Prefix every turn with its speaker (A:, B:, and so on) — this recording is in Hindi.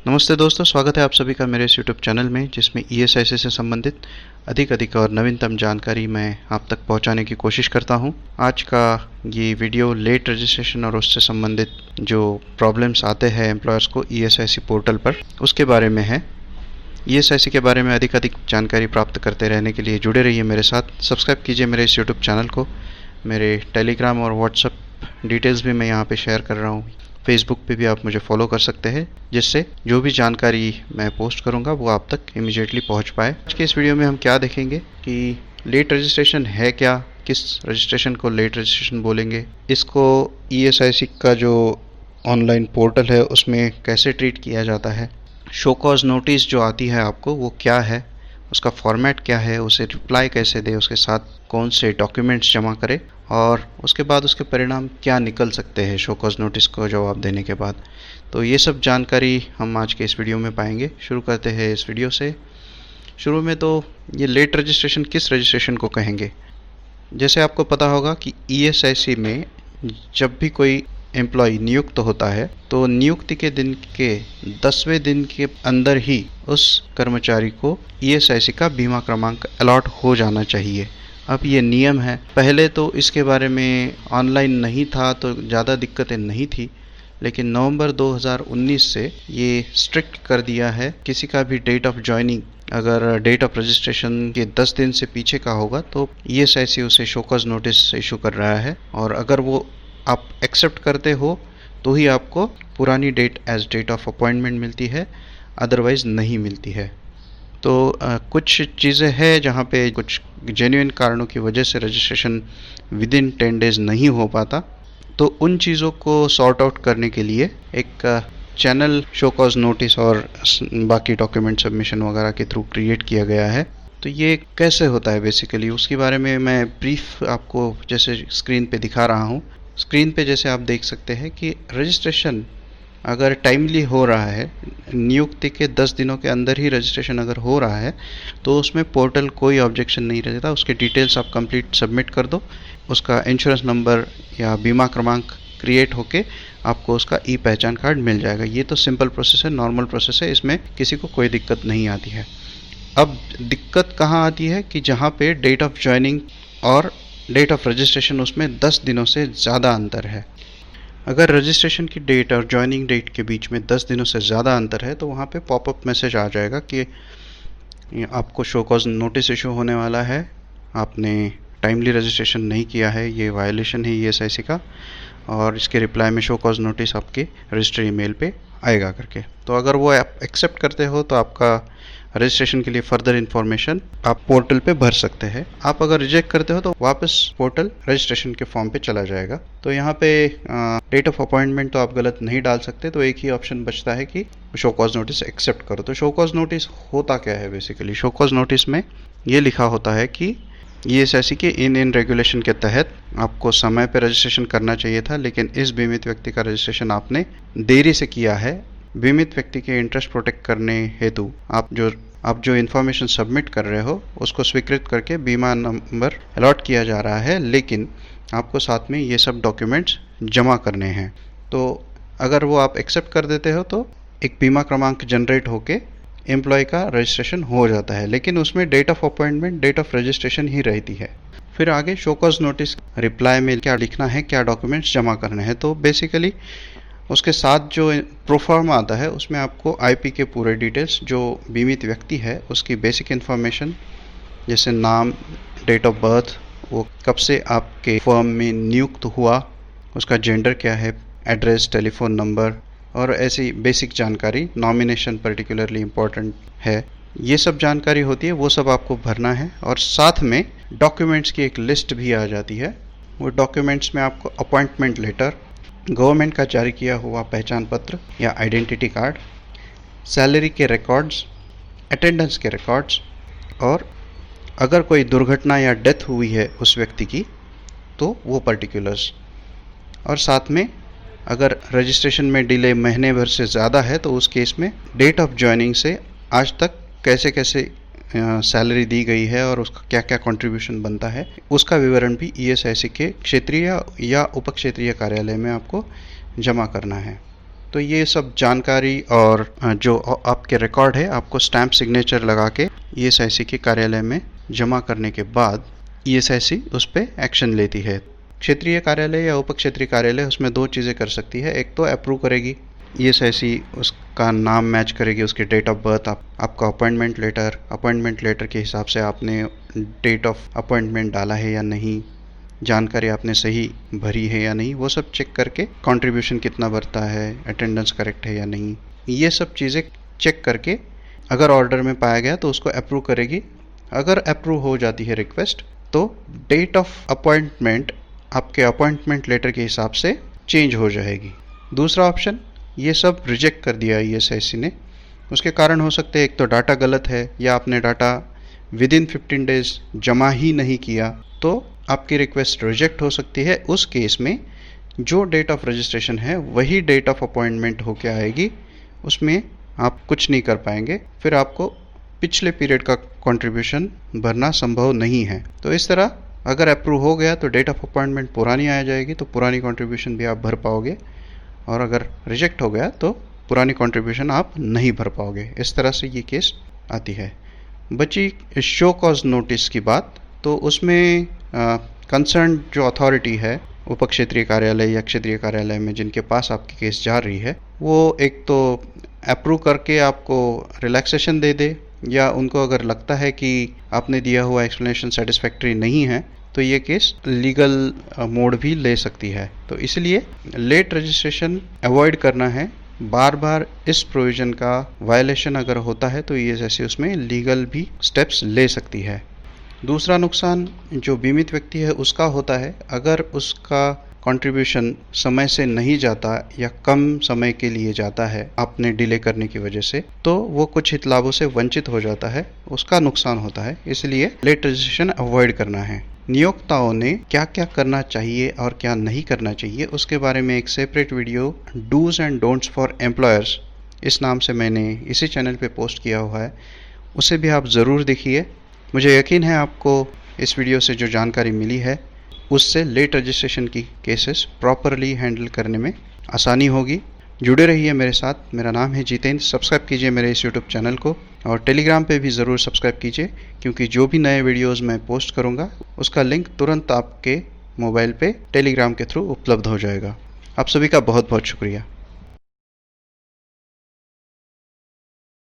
A: नमस्ते दोस्तों, स्वागत है आप सभी का मेरे इस यूट्यूब चैनल में, जिसमें ईएसआईसी से संबंधित अधिक और नवीनतम जानकारी मैं आप तक पहुंचाने की कोशिश करता हूं। आज का ये वीडियो लेट रजिस्ट्रेशन और उससे संबंधित जो प्रॉब्लम्स आते हैं एम्प्लॉयर्स को ईएसआईसी पोर्टल पर, उसके बारे में है। ईएसआईसी के बारे में अधिक जानकारी प्राप्त करते रहने के लिए जुड़े रहिए मेरे साथ। सब्सक्राइब कीजिए मेरे इस यूट्यूब चैनल को। मेरे टेलीग्राम और व्हाट्सएप डिटेल्स भी मैं यहाँ पे शेयर कर रहा हूँ। फेसबुक पे भी आप मुझे फॉलो कर सकते हैं, जिससे जो भी जानकारी मैं पोस्ट करूँगा वो आप तक इमीडिएटली पहुँच पाए। आज के इस वीडियो में हम क्या देखेंगे कि लेट रजिस्ट्रेशन है क्या, किस रजिस्ट्रेशन को लेट रजिस्ट्रेशन बोलेंगे, इसको ईएसआईसी का जो ऑनलाइन पोर्टल है उसमें कैसे ट्रीट किया जाता है, शो कॉज नोटिस जो आती है आपको वो क्या है, उसका फॉर्मेट क्या है, उसे रिप्लाई कैसे दे, उसके साथ कौन से डॉक्यूमेंट्स जमा करें और उसके बाद उसके परिणाम क्या निकल सकते हैं शो कॉज नोटिस को जवाब देने के बाद। तो ये सब जानकारी हम आज के इस वीडियो में पाएंगे। शुरू करते हैं इस वीडियो से। शुरू में तो ये लेट रजिस्ट्रेशन किस रजिस्ट्रेशन को कहेंगे। जैसे आपको पता होगा कि ईएसआईसी में जब भी कोई एम्प्लॉय नियुक्त होता है तो नियुक्ति के दिन के 10वें दिन के अंदर ही उस कर्मचारी को ईएसआईसी का बीमा क्रमांक अलॉट हो जाना चाहिए। अब ये नियम है, पहले तो इसके बारे में ऑनलाइन नहीं था तो ज़्यादा दिक्कतें नहीं थी, लेकिन नवंबर 2019 से ये स्ट्रिक्ट कर दिया है। किसी का भी डेट ऑफ ज्वाइनिंग अगर डेट ऑफ रजिस्ट्रेशन के 10 दिन से पीछे का होगा तो ईएसआईसी उसे शो कॉज नोटिस इशू कर रहा है, और अगर वो आप एक्सेप्ट करते हो तो ही आपको पुरानी date as date of appointment मिलती है, अदरवाइज़ नहीं मिलती है। तो कुछ चीज़ें हैं जहाँ पे कुछ जेन्युइन कारणों की वजह से रजिस्ट्रेशन विद इन 10 डेज़ नहीं हो पाता, तो उन चीज़ों को सॉर्ट आउट करने के लिए एक चैनल शो कॉज नोटिस और बाकी डॉक्यूमेंट सबमिशन वगैरह के थ्रू क्रिएट किया गया है। तो ये कैसे होता है बेसिकली, उसके बारे में मैं ब्रीफ आपको जैसे स्क्रीन पे दिखा रहा हूँ। स्क्रीन पे जैसे आप देख सकते हैं कि रजिस्ट्रेशन अगर टाइमली हो रहा है, नियुक्ति के 10 दिनों के अंदर ही रजिस्ट्रेशन अगर हो रहा है तो उसमें पोर्टल कोई ऑब्जेक्शन नहीं रहता। उसके डिटेल्स आप कंप्लीट सबमिट कर दो, उसका इंश्योरेंस नंबर या बीमा क्रमांक क्रिएट होके आपको उसका ई पहचान कार्ड मिल जाएगा। ये तो सिंपल प्रोसेस है, नॉर्मल प्रोसेस है, इसमें किसी को कोई दिक्कत नहीं आती है। अब दिक्कत कहाँ आती है कि जहाँ पे डेट ऑफ ज्वाइनिंग और डेट ऑफ रजिस्ट्रेशन उसमें 10 दिनों से ज़्यादा अंतर है। अगर रजिस्ट्रेशन की डेट और ज्वाइनिंग डेट के बीच में 10 दिनों से ज़्यादा अंतर है तो वहाँ पे पॉपअप मैसेज आ जाएगा कि आपको शो कॉज नोटिस इशू होने वाला है, आपने टाइमली रजिस्ट्रेशन नहीं किया है, ये वायलेशन है ईएसआईसी का, और इसके रिप्लाई में शो कॉज नोटिस आपके रजिस्टर ईमेल पे आएगा करके। तो अगर वो आप एक्सेप्ट करते हो तो आपका रजिस्ट्रेशन के लिए फर्दर इन्फॉर्मेशन आप पोर्टल पे भर सकते हैं। आप अगर रिजेक्ट करते हो तो वापस पोर्टल रजिस्ट्रेशन के फॉर्म पे चला जाएगा। तो यहाँ पे डेट ऑफ अपॉइंटमेंट तो आप गलत नहीं डाल सकते, तो एक ही ऑप्शन बचता है कि शो कॉज नोटिस एक्सेप्ट करो। तो शो कॉज नोटिस होता क्या है बेसिकली, शो कॉज नोटिस में ये लिखा होता है कि ईएसआईसी के इन रेगुलेशन के तहत आपको समय पर रजिस्ट्रेशन करना चाहिए था, लेकिन इस बीमित व्यक्ति का रजिस्ट्रेशन आपने देरी से किया है। बीमित व्यक्ति के इंटरेस्ट प्रोटेक्ट करने हेतु आप जो इन्फॉर्मेशन सबमिट कर रहे हो उसको स्वीकृत करके बीमा नंबर अलॉट किया जा रहा है, लेकिन आपको साथ में ये सब डॉक्यूमेंट्स जमा करने हैं। तो अगर वो आप एक्सेप्ट कर देते हो तो एक बीमा क्रमांक जनरेट होके एम्प्लॉय का रजिस्ट्रेशन हो जाता है, लेकिन उसमें date of appointment, date of registration ही रहती है। फिर आगे शो कॉज नोटिस रिप्लाई में क्या लिखना है, क्या डॉक्यूमेंट्स जमा करने हैं। तो बेसिकली उसके साथ जो प्रोफॉर्म आता है उसमें आपको आईपी के पूरे डिटेल्स, जो बीमित व्यक्ति है उसकी बेसिक इन्फॉर्मेशन जैसे नाम, डेट ऑफ बर्थ, वो कब से आपके फर्म में नियुक्त हुआ, उसका जेंडर क्या है, एड्रेस, टेलीफोन नंबर और ऐसी बेसिक जानकारी, नॉमिनेशन पर्टिकुलरली इम्पोर्टेंट है, ये सब जानकारी होती है, वो सब आपको भरना है। और साथ में डॉक्यूमेंट्स की एक लिस्ट भी आ जाती है। वो डॉक्यूमेंट्स में आपको अपॉइंटमेंट लेटर, गवर्नमेंट का जारी किया हुआ पहचान पत्र या आइडेंटिटी कार्ड, सैलरी के रिकॉर्ड्स, अटेंडेंस के रिकॉर्ड्स, और अगर कोई दुर्घटना या डेथ हुई है उस व्यक्ति की तो वो पर्टिकुलर्स, और साथ में अगर रजिस्ट्रेशन में डिले महीने भर से ज़्यादा है तो उस केस में डेट ऑफ ज्वाइनिंग से आज तक कैसे कैसे सैलरी दी गई है और उसका क्या क्या कंट्रीब्यूशन बनता है, उसका विवरण भी ईएसआईसी के क्षेत्रीय या उप क्षेत्रीय कार्यालय में आपको जमा करना है। तो ये सब जानकारी और जो आपके रिकॉर्ड है आपको स्टैम्प सिग्नेचर लगा के ईएसआईसी के कार्यालय में जमा करने के बाद ईएसआईसी उस पर एक्शन लेती है। क्षेत्रीय कार्यालय या उप क्षेत्रीय कार्यालय उसमें दो चीज़ें कर सकती है। एक तो अप्रूव करेगी, ईएसआईसी उसका नाम मैच करेगी, उसकी डेट ऑफ बर्थ, आपका अपॉइंटमेंट लेटर के हिसाब से आपने डेट ऑफ अपॉइंटमेंट डाला है या नहीं, जानकारी आपने सही भरी है या नहीं, वो सब चेक करके कंट्रीब्यूशन कितना भरता है, अटेंडेंस करेक्ट है या नहीं, ये सब चीज़ें चेक करके अगर ऑर्डर में पाया गया तो उसको अप्रूव करेगी। अगर अप्रूव हो जाती है रिक्वेस्ट तो डेट ऑफ अपॉइंटमेंट आपके अपॉइंटमेंट लेटर के हिसाब से चेंज हो जाएगी। दूसरा ऑप्शन, ये सब रिजेक्ट कर दिया ईएसआईसी ने, उसके कारण हो सकते हैं एक तो डाटा गलत है या आपने डाटा विद इन 15 डेज जमा ही नहीं किया, तो आपकी रिक्वेस्ट रिजेक्ट हो सकती है। उस केस में जो डेट ऑफ रजिस्ट्रेशन है वही डेट ऑफ अपॉइंटमेंट होके आएगी, उसमें आप कुछ नहीं कर पाएंगे, फिर आपको पिछले पीरियड का कंट्रीब्यूशन भरना संभव नहीं है। तो इस तरह अगर अप्रूव हो गया तो डेट ऑफ अपॉइंटमेंट पुरानी आ जाएगी, तो पुरानी कंट्रीब्यूशन भी आप भर पाओगे, और अगर रिजेक्ट हो गया तो पुरानी कंट्रीब्यूशन आप नहीं भर पाओगे। इस तरह से ये केस आती है। बची शो कॉज नोटिस की बात, तो उसमें कंसर्न जो अथॉरिटी है उप क्षेत्रीय कार्यालय या क्षेत्रीय कार्यालय में जिनके पास आपकी केस जा रही है, वो एक तो अप्रूव करके आपको रिलैक्सेशन दे दे, या उनको अगर लगता है कि आपने दिया हुआ एक्सप्लेनेशन सेटिस्फैक्ट्री नहीं है तो ये केस लीगल मोड भी ले सकती है। तो इसलिए लेट रजिस्ट्रेशन अवॉइड करना है। बार बार इस प्रोविज़न का वायलेशन अगर होता है तो ईएसआईसी उसमें लीगल भी स्टेप्स ले सकती है। दूसरा नुकसान जो बीमित व्यक्ति है उसका होता है, अगर उसका कंट्रीब्यूशन समय से नहीं जाता या कम समय के लिए जाता है आपने डिले करने की वजह से, तो वो कुछ हित लाभों से वंचित हो जाता है, उसका नुकसान होता है। इसलिए लेट रजिस्ट्रेशन अवॉइड करना है। नियोक्ताओं ने क्या क्या करना चाहिए और क्या नहीं करना चाहिए उसके बारे में एक separate video dos and don'ts for employers इस नाम से मैंने इसी चैनल पे पोस्ट किया हुआ है, उसे भी आप ज़रूर देखिए। मुझे यकीन है आपको इस वीडियो से जो जानकारी मिली है उससे लेट रजिस्ट्रेशन की केसेस प्रॉपरली हैंडल करने में आसानी होगी। जुड़े रहिए मेरे साथ। मेरा नाम है जितेंद्र। सब्सक्राइब कीजिए मेरे इस यूट्यूब चैनल को, और टेलीग्राम पे भी ज़रूर सब्सक्राइब कीजिए, क्योंकि जो भी नए वीडियोस मैं पोस्ट करूँगा उसका लिंक तुरंत आपके मोबाइल पे टेलीग्राम के थ्रू उपलब्ध हो जाएगा। आप सभी का बहुत बहुत शुक्रिया।